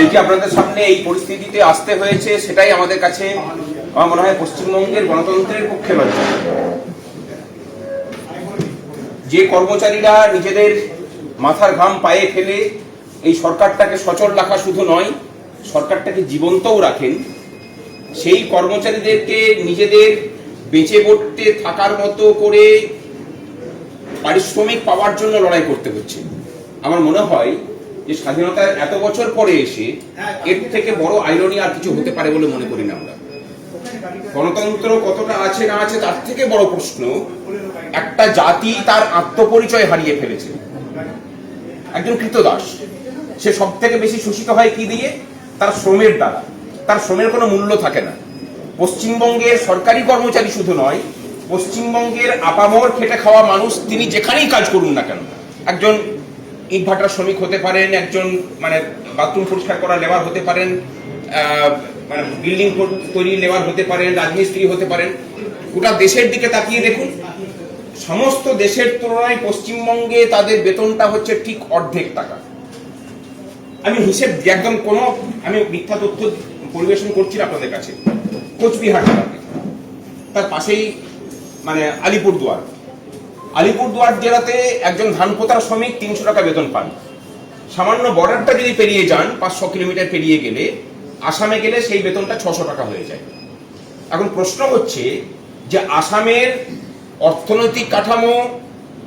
এই যে আপনাদের সামনে এই পরিস্থিতিতে আসতে হয়েছে, সেটাই আমাদের কাছে আমার মনে হয় পশ্চিমবঙ্গের গণতন্ত্রের পক্ষে লজ্জা। যে কর্মচারীরা নিজেদের মাথার ঘাম পায়ে ফেলে এই সরকারটাকে সচল রাখা শুধু নয়, সরকারটাকে জীবন্তও রাখেন, সেই কর্মচারীদেরকে নিজেদের বেঁচে পড়তে থাকার মতো করে পারিশ্রমিক পাওয়ার জন্য লড়াই করতে হচ্ছে। আমার মনে হয় যে স্বাধীনতার এত বছর পরে এসে এর থেকে বড় আইরনি আর কিছু হতে পারে বলে মনে করি না আমরা। গণতন্ত্র কতটা আছে না আছে তার থেকে বড় প্রশ্ন, একটা জাতি তার আত্মপরিচয় হারিয়ে ফেলেছে। একজন কৃতদাস, সে সব থেকে বেশি শোষিত হয় কি দিয়ে? তার শ্রমের দ্বারা। তার শ্রমের কোনো মূল্য থাকে না। পশ্চিমবঙ্গের সরকারি কর্মচারী শুধু নয়, পশ্চিমবঙ্গের আপামর খেটে খাওয়া মানুষ তিনি যেখানেই কাজ করুন না কেন, একজন ইটভাটার শ্রমিক হতে পারেন, একজন বাথরুম পরিষ্কার করা লেবার হতে পারেন, বিল্ডিং তৈরি লেবার হতে পারেন, রাজমিস্ত্রি হতে পারেন, গোটা দেশের দিকে তাকিয়ে দেখুন, সমস্ত দেশের তুলনায় পশ্চিমবঙ্গে তাদের বেতনটা হচ্ছে ঠিক অর্ধেক টাকা। আমি হিসেব একদম আমি মিথ্যা তথ্য পরিবেশন করছি না আপনাদের কাছে। কোচবিহার জেলাতে, তার পাশেই আলিপুরদুয়ার জেলাতে একজন ধান পোতার শ্রমিক 300 টাকা বেতন পান। সামান্য বর্ডারটা যদি পেরিয়ে যান, 500 কিলোমিটার পেরিয়ে গেলে আসামে গেলে সেই বেতনটা 600 টাকা হয়ে যায়। এখন প্রশ্ন হচ্ছে যে আসামের অর্থনৈতিক কাঠামো,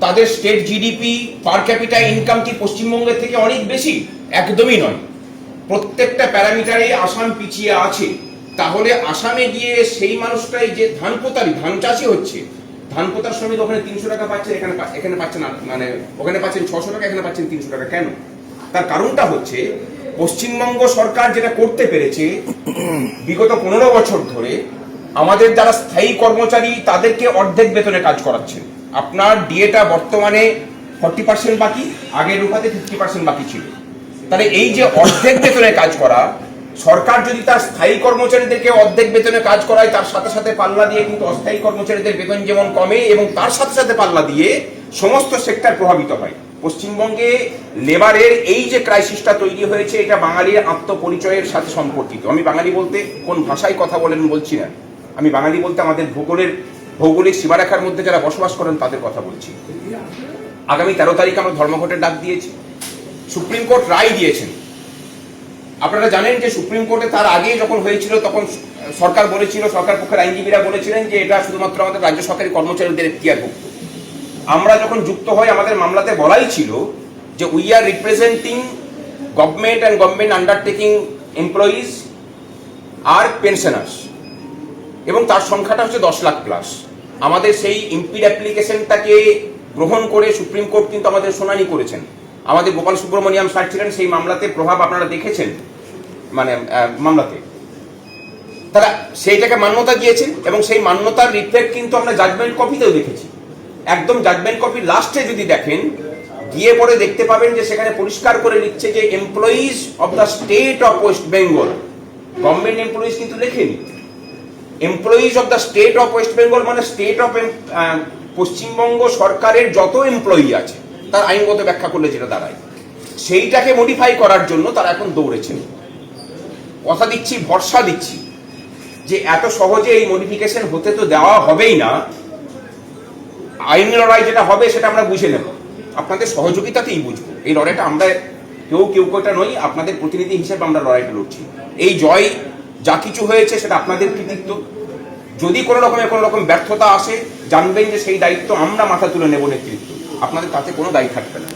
তাদের স্টেট জিডিপি, পার ক্যাপিটা ইনকাম কি পশ্চিমবঙ্গের থেকে অনেক বেশি? একদমই নয়। প্রত্যেকটা প্যারামিটারে আসাম পিছিয়ে আছে। তাহলে আসামে গিয়ে সেই মানুষটাই যে ধান চাষি হচ্ছে, ধান পোতার শ্রমিক ওখানে 300 টাকা পাচ্ছে, এখানে পাচ্ছেন ওখানে পাচ্ছেন 600 টাকা, এখানে পাচ্ছেন 300 টাকা। কেন? তার কারণটা হচ্ছে পশ্চিমবঙ্গ সরকার যেটা করতে পেরেছে বিগত 15 বছর ধরে, আমাদের যারা স্থায়ী কর্মচারী তাদেরকে অর্ধেক বেতনে কাজ করাচ্ছেন। আপনার ডিএটা বর্তমানে 40% বাকি, আগের রূপাতে 50% বাকি ছিল। তাহলে এই যে অর্ধেক বেতনে কাজ করা, সরকার যদি তার স্থায়ী কর্মচারীদেরকে অর্ধেক বেতনে কাজ করায়, তার সাথে সাথে পাল্লা দিয়ে কিন্তু অস্থায়ী কর্মচারীদের বেতন যেমন কমে, এবং তার সাথে সাথে পাল্লা দিয়ে সমস্ত সেক্টর প্রভাবিত হয়। পশ্চিমবঙ্গে লেবারের এই যে ক্রাইসিসটা তৈরি হয়েছে, এটা বাঙালির আত্মপরিচয়ের সাথে সম্পর্কিত। আমি বাঙালি বলতে কোন ভাষায় কথা বলেন বলছি না, আমি বাঙালি বলতে আমাদের ভৌগোলিক সীমারেখার মধ্যে যারা বসবাস করেন তাদের কথা বলছি। আগামী 13 তারিখ আমরা ধর্মঘটের ডাক দিয়েছি। সুপ্রিম কোর্ট রায় দিয়েছেন। আপনারা জানেন যে সুপ্রিম কোর্টে তার আগে যখন হয়েছিল তখন সরকার বলেছিল, সরকার পক্ষের আইনজীবীরা বলেছিলেন যে এটা শুধুমাত্র আমাদের রাজ্য সরকারি কর্মচারীদের এখতিয়ারভুক্ত। আমরা যখন যুক্ত হই, আমাদের মামলাতে বলাই ছিল যে we are representing government and government undertaking employees আর পেনশনার্স, এবং তার সংখ্যাটা হচ্ছে 10 লাখ প্লাস। আমাদের সেই ইম্পিড অ্যাপ্লিকেশনটাকে গ্রহণ করে সুপ্রিম কোর্ট কিন্তু আমাদের শুনানি করেছেন। আমাদের গোপাল সুব্রমণিয়াম স্যার ছিলেন সেই মামলাতে, প্রভাব আপনারা দেখেছেন মামলাতে। তারা সেইটাকে মান্যতা দিয়েছেন, এবং সেই মান্যতার রিফ্লেক্ট কিন্তু আমরা জাজমেন্ট কপিতেও দেখেছি। একদম জাজমেন্ট কপি লাস্টে যদি দেখেন, গিয়ে পরে দেখতে পাবেন যে সেখানে পরিষ্কার করে লিখছে যে employees of the state of West Bengal. Government employees কিন্তু লেখেনি। Employees of the state of West Bengal মানে স্টেট অফ পশ্চিমবঙ্গ সরকারের যত এমপ্লয়ি আছে তার আইনগত ব্যাখ্যা করলে যেটা দাঁড়ায়, সেইটাকে মডিফাই করার জন্য তারা এখন দৌড়েছেন। কথা দিচ্ছি, ভরসা দিচ্ছি যে এত সহজে এই মডিফিকেশন হতে তো দেওয়া হবেই না। আইন লড়াই যেটা হবে সেটা আমরা বুঝে নেব, আপনাদের সহযোগিতাতেই বুঝবো। এই লড়াইটা আমরা কেউ কোটা নই, আপনাদের প্রতিনিধি হিসেবে আমরা লড়াইটা লড়ছি। এই জয় যা কিছু হয়েছে সেটা আপনাদের কৃতিত্ব। যদি কোনো রকম ব্যর্থতা আসে, জানবেন যে সেই দায়িত্ব আমরা মাথা তুলে নেব নেতৃত্ব, আপনাদের তাতে কোনো দায়ী থাকবে না।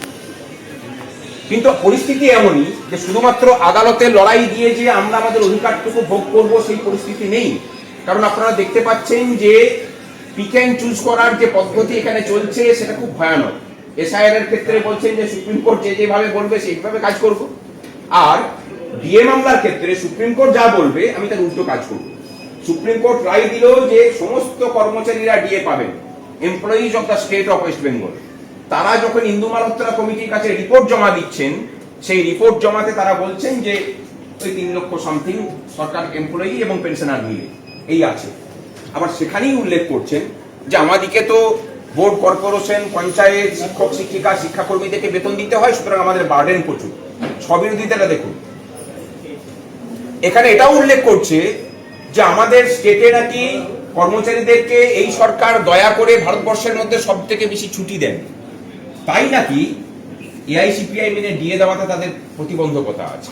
কিন্তু পরিস্থিতি এমনই যে শুধুমাত্র আদালতের লড়াই দিয়ে যে আমরা আমাদের অধিকারটুকু ভোগ করব সেই পরিস্থিতি নেই। কারণ আপনারা দেখতে পাচ্ছেন যে পিক অ্যান্ড চুজ করার যে পদ্ধতি এখানে চলছে সেটা খুব ভয়ানক। এসআইআর এর ক্ষেত্রে বলছেন যে সুপ্রিম কোর্ট যেভাবে বলবে সেইভাবে কাজ করব, আর ডিএ মামলার ক্ষেত্রে সুপ্রিম কোর্ট যা বলবে আমি তার উল্টো কাজ করব। সুপ্রিম কোর্ট রায় দিল যে সমস্ত কর্মচারীরা ডিএ পাবেন, employees of the state of West Bengal. তারা যখন ইন্দু মালহোত্রা কমিটির কাছে রিপোর্ট জমা দিচ্ছেন, সেই রিপোর্ট জমাতে তারা বলছেন যে ওই 3 লক্ষ সামথিং সরকার এমপ্লয়ি এবং পেনশনার মিলে এই আছে। আবার সেখানেই উল্লেখ করছেন যে আমাদেরকে তো বোর্ড, কর্পোরেশন, পঞ্চায়েত, শিক্ষক শিক্ষিকা, শিক্ষাকর্মীদেরকে বেতন দিতে হয়, সুতরাং আমাদের বার্ডেন প্রচুর। স্ববিরোধিতাটা দেখুন। এখানে এটাও উল্লেখ করছে যে আমাদের স্টেটে নাকি কর্মচারীদেরকে এই সরকার দয়া করে ভারতবর্ষের মধ্যে সব থেকে বেশি ছুটি দেন, তাই নাকি এআইসিপিআই মেনে ডিএ দেওয়াতে তাদের প্রতিবন্ধকতা আছে।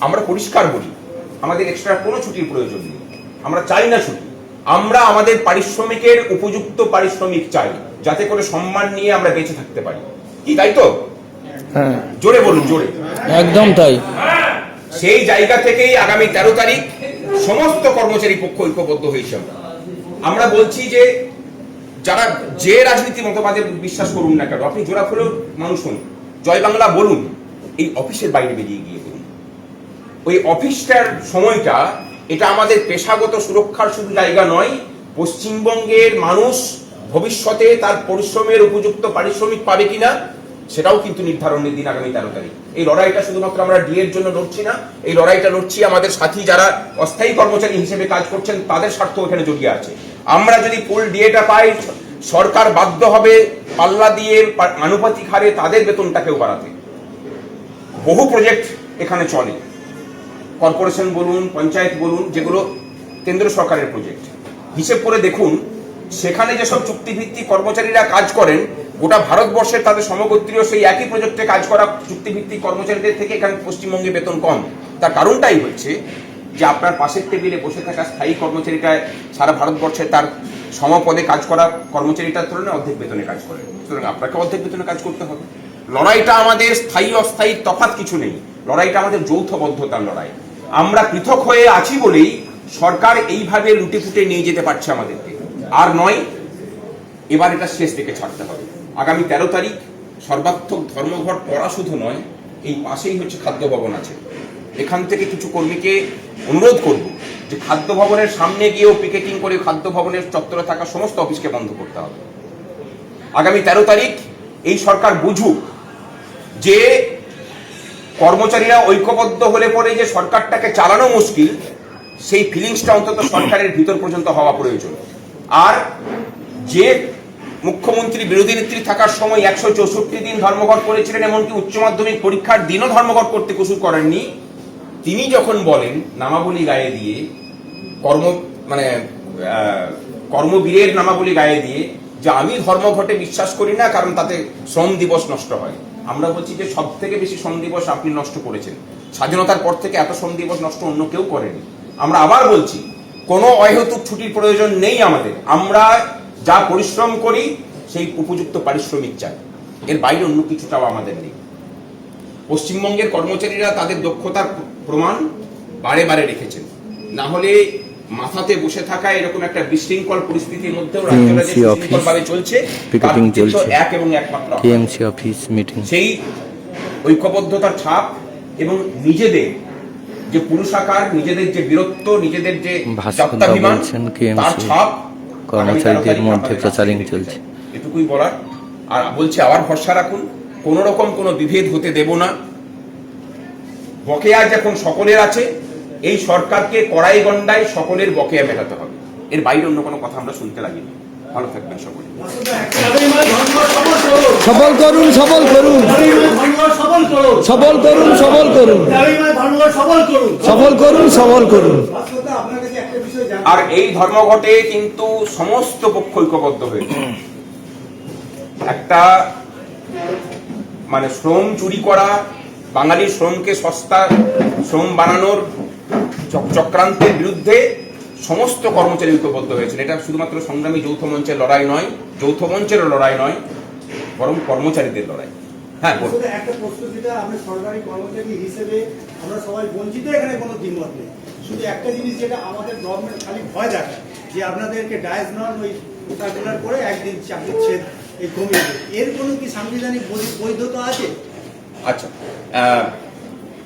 আমরা পরিষ্কার বলি আমাদের এক্সট্রা কোনো ছুটির প্রয়োজন নেই, আমরা চাই না ছুটি। আমরা আমাদের পারিশ্রমিকের উপযুক্ত পারিশ্রমিক চাই, যাতে করে সম্মান নিয়ে আমরা বেঁচে থাকতে পারি। কি তাই তো? হ্যাঁ, জোরে বলুন, জোরে। একদম তাই। সেই জায়গা থেকেই আগামী 13 তারিখ সমস্ত কর্মচারী পক্ষ ঐক্যবদ্ধ হয়েছে। আমরা বলছি যে যারা যে রাজনীতি মতবাদে বিশ্বাস করুন না কেন, আপনি জোড়া ফুলেও মানুষ হন, জয় বাংলা বলুন, এই অফিসের বাইরে বেরিয়ে গিয়ে বলুন। ওই অফিসটার সময়টা এটা আমাদের পেশাগত সুরক্ষার শুধু জায়গা নয়, পশ্চিমবঙ্গের মানুষ ভবিষ্যতে তার পরিশ্রমের উপযুক্ত পারিশ্রমিক পাবে কিনা সেটাও কিন্তু নির্ধারণের দিন আগামী 13 তারিখ। এই লড়াইটা শুধুমাত্র আমরা ডিএর জন্য লড়ছি না, এই লড়াইটা লড়ছি আমাদের সাথী যারা অস্থায়ী কর্মচারী হিসেবে কাজ করছেন, তাদের স্বার্থ এখানে জড়িয়ে আছে। আমরা যদি ফুল ডিএটা পাই, সরকার বাধ্য হবে পাল্লা দিয়ে আনুপাতিক হারে তাদের বেতনটাকেও বাড়াতে। বহু প্রজেক্ট এখানে চলে, কর্পোরেশন বলুন, পঞ্চায়েত বলুন, যেগুলো কেন্দ্র সরকারের প্রজেক্ট। হিসেব করে দেখুন, সেখানে যেসব চুক্তিভিত্তিক কর্মচারীরা কাজ করেন, গোটা ভারতবর্ষের তাদের সমগোত্রীয় সেই একই প্রজেক্টে কাজ করা চুক্তিভিত্তিক কর্মচারীদের থেকে এখানে পশ্চিমবঙ্গে বেতন কম। তার কারণটাই হচ্ছে যে আপনার পাশের টেবিলে বসে থাকা স্থায়ী কর্মচারীটা সারা ভারতবর্ষে তার সমপদে কাজ করা কর্মচারীটার তুলনায় অর্ধেক বেতনে কাজ করে, সুতরাং আপনাকে অর্ধেক বেতনে কাজ করতে হবে। লড়াইটা আমাদের স্থায়ী অস্থায়ী তফাৎ কিছু নেই, লড়াইটা আমাদের যৌথবদ্ধতার লড়াই। আমরা পৃথক হয়ে আছি বলেই সরকার এইভাবে লুটে ফুটে নিয়ে যেতে পারছে আমাদেরকে, আর নয়। এবার এটা শেষ থেকে ছাড়তে হবে। আগামী 13 তারিখ সর্বাত্মক ধর্মঘট করা শুধু নয়, এই পাশেই হচ্ছে খাদ্য ভবন আছে, এখান থেকে কিছু কর্মীকে অনুরোধ করব যে খাদ্য ভবনের সামনে গিয়েও পিকেটিং করে খাদ্য ভবনের চত্বরে থাকা সমস্ত অফিসকে বন্ধ করতে হবে। আগামী 13 তারিখ এই সরকার বুঝুক যে কর্মচারীরা ঐক্যবদ্ধ হলে পরে যে সরকারটাকে চালানো মুশকিল, সেই ফিলিংসটা অন্তত সরকারের ভিতর পর্যন্ত হওয়া প্রয়োজন। আর যে মুখ্যমন্ত্রী বিরোধী নেত্রী থাকার সময় 164 দিন ধর্মঘট করেছিলেন, এমনকি উচ্চ মাধ্যমিক পরীক্ষার দিনও ধর্মঘট করতে কুসুর করেননি, তিনি যখন বলেন নামাবলী গায়ে দিয়ে কর্মবীরের নামাবলী গায়ে দিয়ে যে আমি ধর্মঘটে বিশ্বাস করি না, কারণ তাতে শ্রম দিবস নষ্ট হয়। আমরা বলছি যে সব থেকে বেশি শ্রম দিবস আপনি নষ্ট করেছেন, স্বাধীনতার পর থেকে এত শ্রম দিবস নষ্ট অন্য কেউ করেনি। আমরা আবার বলছি কোনো অহেতুক ছুটির প্রয়োজন নেই আমাদের, আমরা যা পরিশ্রম করি সেই উপযুক্ত পারিশ্রমিক চাই, এর বাইরে অন্য কিছু চাওয়া আমাদের নেই। পশ্চিমবঙ্গের কর্মচারীরা তাদের দক্ষতার প্রমাণ বারে বারে রেখেছেন, না হলে মাথাতে বসে থাকা এরকম একটা বিশৃঙ্খল পরিস্থিতির মধ্যেও রাজ্যটা যে সুশৃঙ্খলভাবে চলছে তার কৃতিত্ব এক এবং একমাত্র টিএমসি অফিস মিটিং। সেই ঐক্যবদ্ধতার ছাপ এবং নিজেদের যে পুরুষাকার, নিজেদের যে বীরত্ব, নিজেদের যে যাত্রাভিমান, তার ছাপ কর্মচারীদের মধ্যে প্রচারিং চলছে। এটুকুই বলার। আর বলছে আবার ভরসা রাখুন, কোন রকম কোনো বিভেদ হতে দেব না। বকেয়া যখন সকলের আছে, এই সরকারকে কড়াই গন্ডায় সকলের বকেয়া মেটাতে হবে, এর বাইরে অন্য কোনো কথা আমরা শুনতে লাগি না। ভালো থাকবেন সকলে। সবল করুন, সবল করুন, সবল করুন, সবল করুন, সবল করুন, সবল করুন। আর এই ধর্মঘটে কিন্তু সমস্ত পক্ষ ঐক্যবদ্ধ হয়েছে। একটা শ্রম চুরি করা, বাঙালির শ্রমকে সস্তা শ্রম বানানোর চক্রান্তের বিরুদ্ধে সমস্ত কর্মচারী ঐক্যবদ্ধ হয়েছেন। এটা শুধুমাত্র সংগ্রামী যৌথ মঞ্চের লড়াই নয়, যৌথ মঞ্চের লড়াই নয়, বরং কর্মচারীদের লড়াই। হ্যাঁ, একটা প্রশ্ন, যেটা আমরা সরকারি কর্মচারী হিসেবে আমরা সবাই বঞ্চিত, এখানে কোনো দ্বিমত নেই। শুধু একটা জিনিস যেটা আমাদের গভর্নমেন্ট খালি ভয় দেখায় যে আপনাদেরকে ডায়েস নন ওই সার্কুলার করে একদিন চাকরির ছেদ এই কমিয়ে দেবে, এর কোনো কি সাংবিধানিক বৈধতা আছে? আচ্ছা,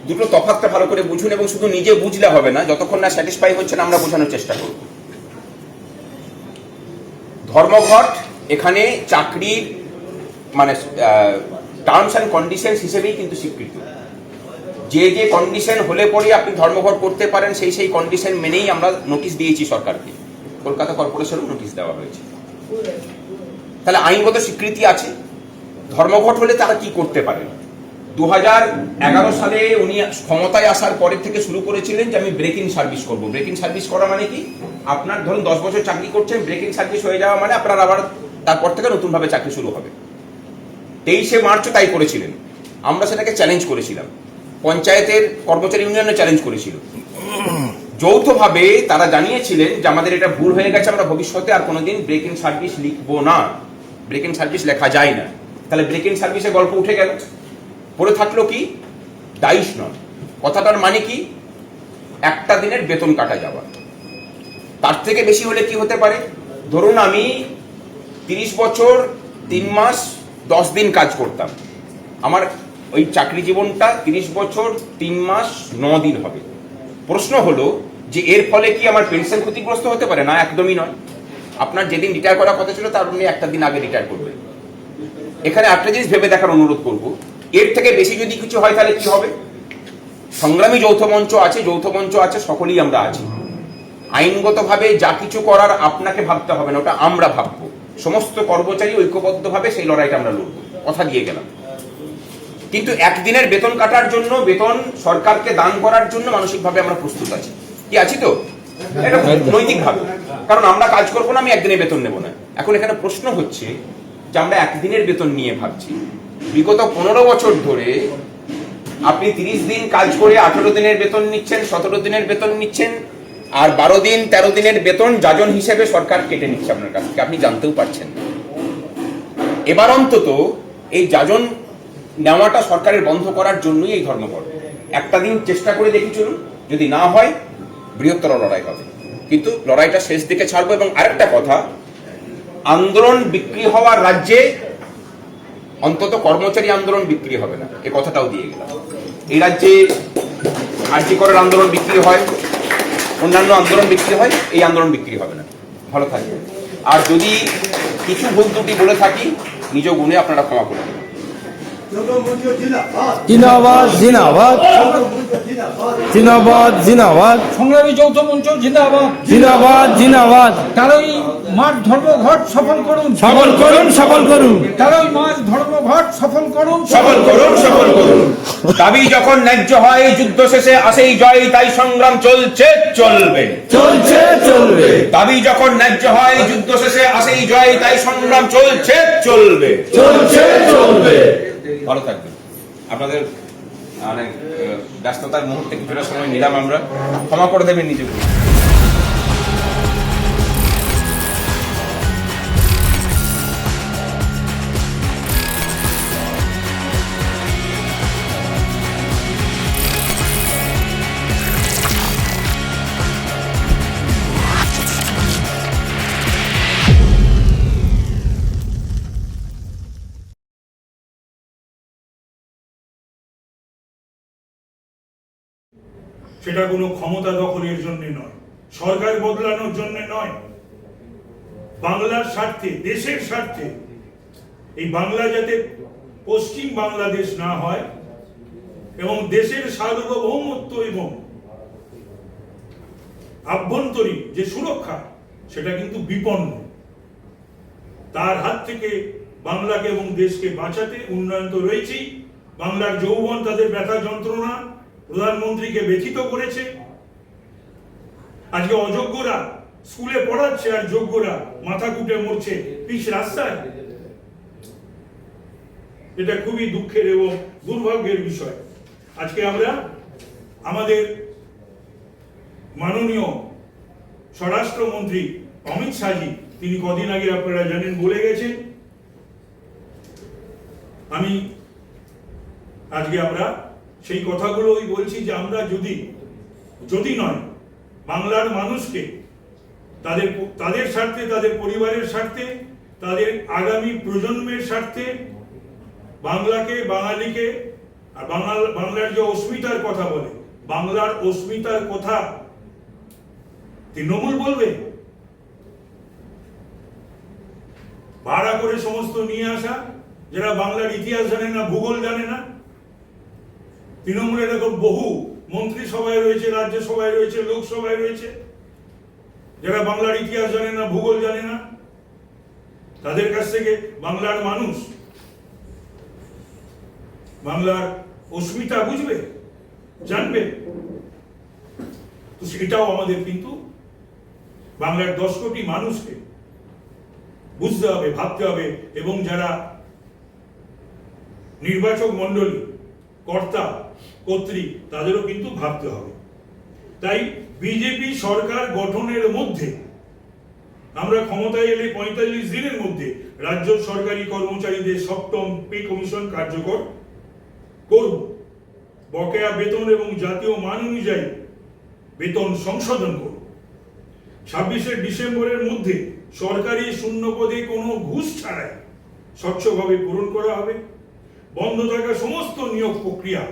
দুটো তফাৎটা ভালো করে বুঝুন, এবং শুধু নিজে বুঝলে হবে না, যতক্ষণ না স্যাটিসফাই হচ্ছেন আমরা বোঝানোর চেষ্টা করব। ধর্মঘট এখানে চাকরির টার্মস অ্যান্ড কন্ডিশনস হিসেবেই কিন্তু স্বীকৃত। যে যে কন্ডিশন হলে পরে আপনি ধর্মঘট করতে পারেন, সেই সেই কন্ডিশন মেনেই আমরা নোটিশ দিয়েছি সরকারকে, কলকাতা কর্পোরেশনও নোটিশ দেওয়া হয়েছে। তাহলে আইনগত স্বীকৃতি আছে। ধর্মঘট হলে তারা কি করতে পারেন? 2011 সালে উনি ক্ষমতায় আসার পরের থেকে শুরু করেছিলেন যে আমি ব্রেক ইন সার্ভিস করব। ব্রেক ইন সার্ভিস করা মানে কি, আপনার ধরুন 10 বছর চাকরি করছেন, ব্রেক ইন সার্ভিস হয়ে যাওয়া মানে আপনার আবার তারপর থেকে নতুনভাবে চাকরি শুরু হবে। 23শে মার্চও তাই করেছিলেন। আমরা সেটাকে চ্যালেঞ্জ করেছিলাম, পঞ্চায়েতের কর্মচারী ইউনিয়নে চ্যালেঞ্জ করেছিল। যৌথভাবে তারা জানিয়েছিলেন যে আমাদের এটা ভুল হয়ে গেছে, আমরা ভবিষ্যতে আর কোনোদিন ব্রেক ইন সার্ভিস লিখবো না, ব্রেক ইন সার্ভিস লেখা যায় না। তাহলে ব্রেক ইন সার্ভিসের গল্প উঠে গেল। পড়ে থাকলো কি, ডাইশ নন। কথাটার মানে কি, একটা দিনের বেতন কাটা যাওয়া। তার থেকে বেশি হলে কি হতে পারে, ধরুন আমি 30 বছর 3 মাস 10 দিন কাজ করতাম, আমার ওই চাকরি জীবনটা 30 বছর 3 মাস 9 দিন হবে। প্রশ্ন হলো যে এর ফলে কি আমার পেনশন ক্ষতিগ্রস্ত হতে পারে? না, একদমই নয়। আপনার যেদিন রিটায়ার করার কথা ছিল তার আপনি একটা দিন আগে রিটায়ার করবেন। এখানে একটা জিনিস ভেবে দেখার অনুরোধ করব, এর থেকে বেশি যদি কিছু হয় তাহলে কি হবে? সংগ্রামী যৌথ মঞ্চ আছে, যৌথ মঞ্চ আছে, সকলেই আমরা আছি। আইনগতভাবে যা কিছু করার আপনাকে ভাবতে হবে না, ওটা আমরা ভাববো। সমস্ত কর্মচারী ঐক্যবদ্ধভাবে সেই লড়াইটা আমরা লড়বো, কথা দিয়ে গেলাম। কিন্তু একদিনের বেতন কাটার জন্য, বেতন সরকারকে দান করার জন্য মানসিকভাবে আমরা প্রস্তুত আছি কি, আছি তো? এটা নৈতিকভাবে, কারণ আমরা কাজ করবো না, আমি একদিনের বেতন নেবো না। এখন এখানে প্রশ্ন হচ্ছে যে আমরা একদিনের বেতন নিয়ে ভাবছি। বিগত 15 বছর ধরে আপনি 30 দিন কাজ করে 18 দিনের বেতন নিচ্ছেন, 17 দিনের বেতন নিচ্ছেন, আর 12 দিন 13 দিনের বেতন যাজন হিসেবে সরকার কেটে নিচ্ছে আপনার কাছ থেকে, আপনি জানতেও পারছেন। এবার অন্তত এই যাজন নেওয়াটা সরকারের বন্ধ করার জন্যই এই ধর্মঘট। একটা দিন চেষ্টা করে দেখি চলুন, যদি না হয় বৃহত্তর লড়াই হবে, কিন্তু লড়াইটা শেষ দিকে ছাড়বো। এবং আরেকটা কথা, আন্দোলন বিক্রি হওয়ার রাজ্যে অন্তত কর্মচারী আন্দোলন বিক্রি হবে না, এ কথাটাও দিয়ে গেলাম। এই রাজ্যে আরজি করার আন্দোলন বিক্রি হয়, অন্যান্য আন্দোলন বিক্রি হয়, এই আন্দোলন বিক্রি হবে না। ভালো থাকবে। আর যদি কিছু ভুল ত্রুটি বলে থাকি নিজ গুণে আপনারা ক্ষমা করে দেবেন। জিন্দাবাদ জিন্দাবাদ জিন্দাবাদ জিন্দাবাদ সংগ্রামী যৌথ মঞ্চ জিন্দাবাদ। জিন্দাবাদ জিন্দাবাদ 13ই মার্চ ধর্মঘট সফল করুন, সফল করুন, সফল করুন। 13ই মার্চ ধর্মঘট সফল করুন, সফল করুন, সফল করুন। দাবি যখন ন্যায্য হয়, যুদ্ধ শেষে আসেই জয়, তাই সংগ্রাম চলছে, চলবে, চলছে, চলবে। দাবি যখন ন্যায্য হয়, যুদ্ধ শেষে আসেই জয়, তাই সংগ্রাম চলছে, চলবে, চলছে, চলবে। ভালো থাকবেন। আপনাদের অনেক ব্যস্ততার মুহূর্তে কিছুটা সময় নিলাম আমরা, ক্ষমা করে দেবেন নিজেকে। সেটা কোনো ক্ষমতা দখলের জন্য নয়, সরকার বদলানোর জন্য নয়, বাংলার স্বার্থে, দেশের স্বার্থে। এই বাংলা যাতে পশ্চিম বাংলাদেশ না হয় এবং দেশের সার্বভৌমত্ব এবং আভ্যন্তরীণ যে সুরক্ষা সেটা কিন্তু বিপন্ন। তার হাত থেকে বাংলাকে এবং দেশকে বাঁচাতে উন্নয়ন তো রয়েছেই। বাংলার যৌবন, তাদের ব্যথা যন্ত্রণা প্রধানমন্ত্রীকে ব্যথিত করেছে। আজকে অযোগ্যরা স্কুলে পড়াচ্ছে আর যোগ্যরা মাথা কুটে মরছে পিচ রাস্তায়। এটা খুবই দুঃখের এবং দুর্ভাগ্যের বিষয়। আজকে আমরা আমাদের মাননীয় স্বরাষ্ট্রমন্ত্রী অমিত শাহজি, তিনি কদিন আগে আপনারা জানেন বলে গেছেন, আমি আজকে আমরা সেই কথাগুলোই বলছি যে আমরা যদি নয় বাংলার মানুষকে তাদের স্বার্থে, তাদের পরিবারের স্বার্থে, তাদের আগামী প্রজন্মের স্বার্থে, বাংলাকে, বাঙালিকে, আর বাংলার যে অস্মিতার কথা বলে, বাংলার অস্মিতার কথা তৃণমূল বলবে? ভাড়া করে সমস্ত নিয়ে আসা যারা বাংলার ইতিহাস জানে না, ভূগোল জানে না। তৃণমূলের এরকম বহু মন্ত্রিসভায় রয়েছে, রাজ্যসভায় রয়েছে, লোকসভায় রয়েছে, যারা বাংলার ইতিহাস জানে না, ভূগোল জানে না। তাদের কাছ থেকে বাংলার মানুষ, বাংলার অস্মিতা বুঝবে, জানবে? তো সেটাও আমাদের কিন্তু বাংলার 10 কোটি মানুষকে বুঝতে হবে, ভাবতে হবে, এবং যারা নির্বাচক মণ্ডলী, কর্তা কর্ত্রী, তাদেরও কিন্তু ভাবতে হবে। তাই বিজেপি সরকার গঠনের মধ্যে আমরা ক্ষমতায় এলে 45 দিনের মধ্যে রাজ্য সরকারি কর্মচারীদের 7ম পে কমিশন কার্যকর করব। বকেয়া বেতন এবং জাতীয় মান অনুযায়ী বেতন সংশোধন করব। 26শে ডিসেম্বরের মধ্যে সরকারি শূন্য পদে কোনো ঘুষ ছাড়াই স্বচ্ছভাবে পূরণ করা হবে। বন্ধ থাকা সমস্ত নিয়োগ প্রক্রিয়া,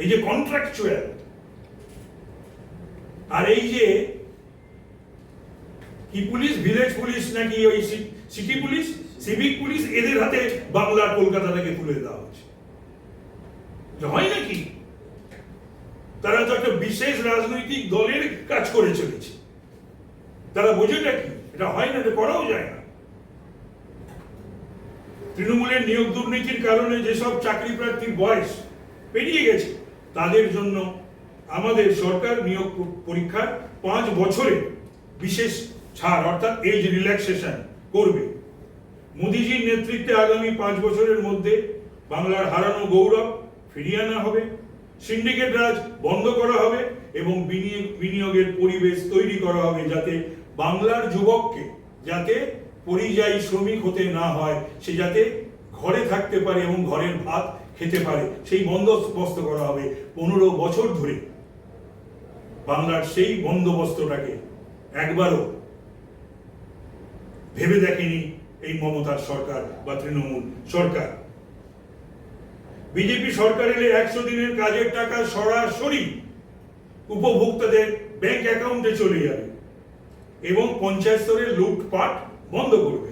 এই যে কন্ট্রাকচুয়াল আর এই যে কি পুলিশ, ভিলেজ পুলিশ নাকি ওই সিটি পুলিশ, সিভিক পুলিশ, এদের হাতে বাংলার কলকাতা থেকে তুলে দেওয়া হচ্ছে। হয় নাকি? তারা তো একটা বিশেষ রাজনৈতিক দলের কাজ করে চলেছে। তারা বোঝেটা কি? এটা হয় না, এটা করাও যায় না। তৃণমূলের নিয়োগ দুর্নীতির কারণে যেসব চাকরি প্রার্থীর বয়স পেরিয়ে গেছে, তাদের জন্য আমাদের সরকার নিয়োগ পরীক্ষার 5 বছরে বিশেষ ছাড় অর্থাৎ এজ রিল্যাক্সেশন করবে। মোদিজির নেতৃত্বে আগামী 5 বছরের মধ্যে বাংলার হারানো গৌরব ফিরিয়ে আনা হবে। সিন্ডিকেট রাজ বন্ধ করা হবে এবং বিনিয়োগের পরিবেশ তৈরি করা হবে, যাতে বাংলার যুবককে যাতে পরিযায়ী শ্রমিক হতে না হয়, সে যাতে ঘরে থাকতে পারে এবং ঘরের ভাত খেতে পারে, সেই বন্দোবস্ত করা হবে। 15 বছর ধরে বাংলার সেই বন্দোবস্তটাকে একবারও ভেবে দেখেনি এই মমতার সরকার বা তৃণমূল সরকার। বিজেপি সরকার এলে 100 দিনের কাজের টাকা সরাসরি উপভোক্তাদের ব্যাংক অ্যাকাউন্টে চলে যাবে এবং পঞ্চায়েত স্তরে লুটপাট বন্ধ করবে।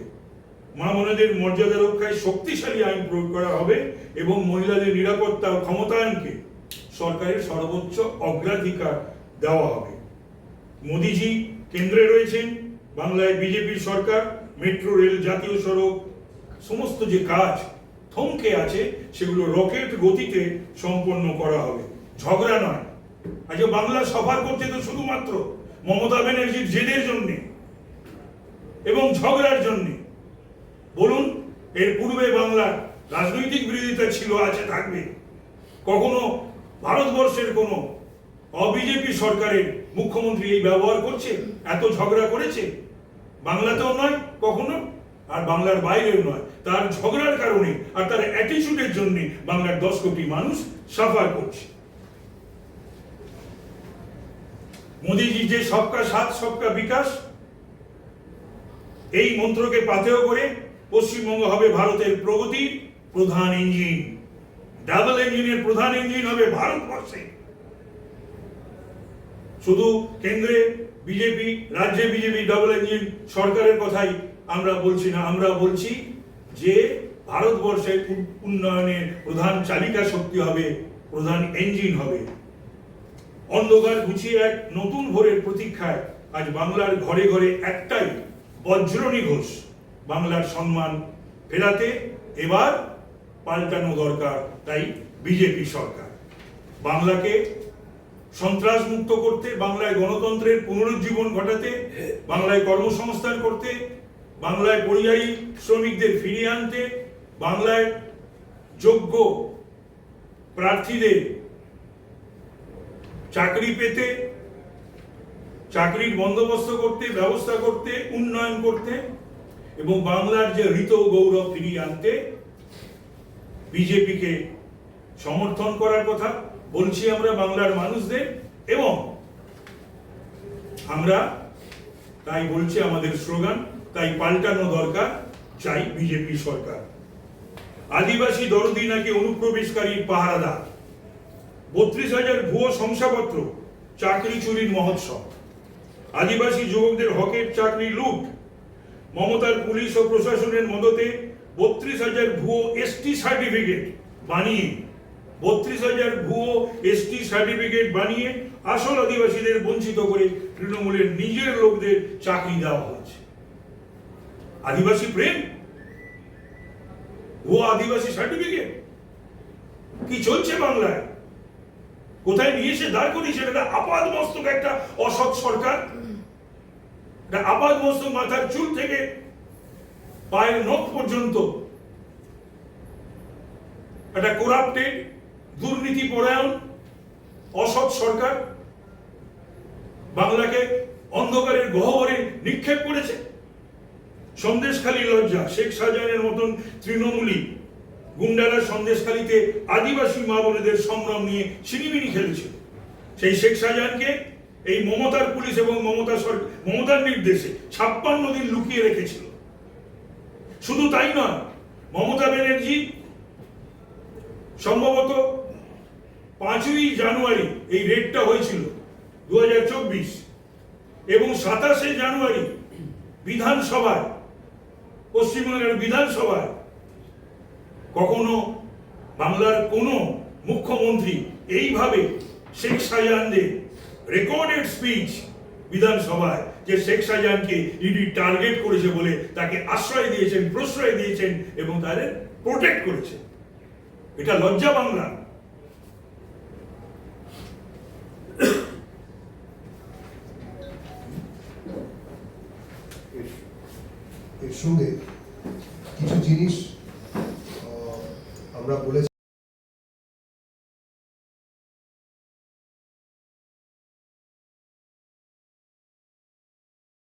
মা বোনেদের মর্যাদা রক্ষায় শক্তিশালী আইন প্রয়োগ করা হবে এবং মহিলাদের নিরাপত্তা ও ক্ষমতায়নকে সরকারের সর্বোচ্চ অগ্রাধিকার দেওয়া হবে। মোদিজি কেন্দ্রে রয়েছেন, বাংলায় বিজেপির সরকার মেট্রো রেল, জাতীয় সড়ক, সমস্ত যে কাজ থমকে আছে সেগুলো রকেট গতিতে সম্পন্ন করা হবে। ঝগড়া নয়। আজ বাংলা সফর করছে তো শুধুমাত্র মমতা ব্যানার্জির জেদের জন্য এবং ঝগড়ার জন্য। বলুন, এর পূর্বে বাংলার রাজনৈতিক বিরোধিতা ছিল, আছে, থাকবে। কখনো ভারতবর্ষের কোনো অবিজেপি সরকারের মুখ্যমন্ত্রী এই ব্যবহার করছে, এত ঝগড়া করেছে? বাংলাতেও নয় কখনো, আর বাংলার বাইরেও নয়। তার ঝগড়ার কারণে আর তার অ্যাটিটিউডের জন্য বাংলার 10 কোটি মানুষ সাফার করছে। মোদিজি যে সবকা সাথ সবকা বিকাশ, এই মন্ত্রকে পাথেয় করে পশ্চিমবঙ্গ হবে ভারতের প্রগতির প্রধান ইঞ্জিন। ডাবল ইঞ্জিনের প্রধান ইঞ্জিন হবে ভারতবর্ষে। শুধু কেন্দ্রে বিজেপি, রাজ্যে বিজেপি ডাবল ইঞ্জিন সরকারের কথাই আমরা বলছি না, আমরা বলছি যে ভারতবর্ষের উন্নয়নের প্রধান চালিকা শক্তি হবে, প্রধান ইঞ্জিন হবে। অন্ধকার ঘুচিয়ে এক নতুন ভোরের প্রতীক্ষায় আজ বাংলার ঘরে ঘরে একটাই বজ্রনী ঘোষ, বাংলার সম্মান ফেরাতে এবার পাল্টানো দরকার। তাই বিজেপি সরকার বাংলাকে সন্ত্রাস মুক্ত করতে, বাংলায় গণতন্ত্রের পুনরুজ্জীবন ঘটাতে, বাংলায় কর্মসংস্থান করতে, বাংলায় পরিযায়ী শ্রমিকদের ফিরিয়ে আনতে, বাংলায় যোগ্য প্রার্থীদের চাকরি পেতে, চাকরির বন্দোবস্ত করতে, ব্যবস্থা করতে, উন্নয়ন করতে এবং বাংলার যে ঋত গৌরব ফিরিয়ে আনতে বিজেপিকে সমর্থন করার কথা বলছি আমরা বাংলার মানুষদের। এবং আমরা তাই বলছি, আমাদের স্লোগান তাই পাল্টানো দরকার, চাই বিজেপি সরকার। আদিবাসী দরদি নাকি অনুপ্রবেশকারীর পাহারাদার, 32,000 ভুয়ো শংসাপত্র, চাকরি চুরির মহোৎসব, আদিবাসী যুবকদের হকের চাকরি লুট, মমতার পুলিশ ও প্রশাসনের মদতে 32,000 ভুয়ো এসটি সার্টিফিকেট বানিয়ে 32,000 ভুয়ো এসটি সার্টিফিকেট বানিয়ে আসল আদিবাসীদের বঞ্চিত করে তৃণমূলের নিজের লোকদের চাকরি দেওয়া হচ্ছে। আদিবাসী প্রেম, ভুয়ো আদিবাসী সার্টিফিকেট, কি চলছে বাংলায়? কোথায় নিয়ে এসে দাঁড় করিয়েছে? এটা আপাদ মস্তক একটা অসৎ সরকার, এটা আপাদ মস্তক মাথার চুল থেকে পায়ের নখ পর্যন্ত একটা করাপ্টেড, দুর্নীতি পরায়ণ অসৎ সরকার বাংলাকে অন্ধকারের গহ্বরে নিক্ষেপ করেছে। সন্দেশখালী লজ্জা, শেখ শাহজাহানের মতন তৃণমূলী গুন্ডারা সন্দেশখালীতে আদিবাসী মা বোনেদের সম্ভ্রম নিয়ে ছিনিমিনি খেলেছিল। সেই শেখ শাহজাহানকে এই মমতার পুলিশ এবং মমতার নির্দেশে 56 দিন লুকিয়ে রেখেছিল। শুধু তাই নয়, মমতা ব্যানার্জি সম্ভবত 5ই জানুয়ারি এই রেডটা হয়েছিল 2024 এবং 27শে জানুয়ারি বিধানসভায়, পশ্চিমবঙ্গের বিধানসভায় কখনো বাংলার কোন মুখ্যমন্ত্রী এইভাবে শেখ শাহজাহানদের রেকর্ডেড স্পিচ বিধানসভায় যে শেখ শাহজাহানকে ইডি টার্গেট করেছে বলে তাকে আশ্রয় দিয়েছেন, প্রশ্রয় দিয়েছেন এবং তাদের প্রোটেক্ট করেছেন। এটা লজ্জা বাংলা। এর সঙ্গে কিছু জিনিস আমরা বলেছি।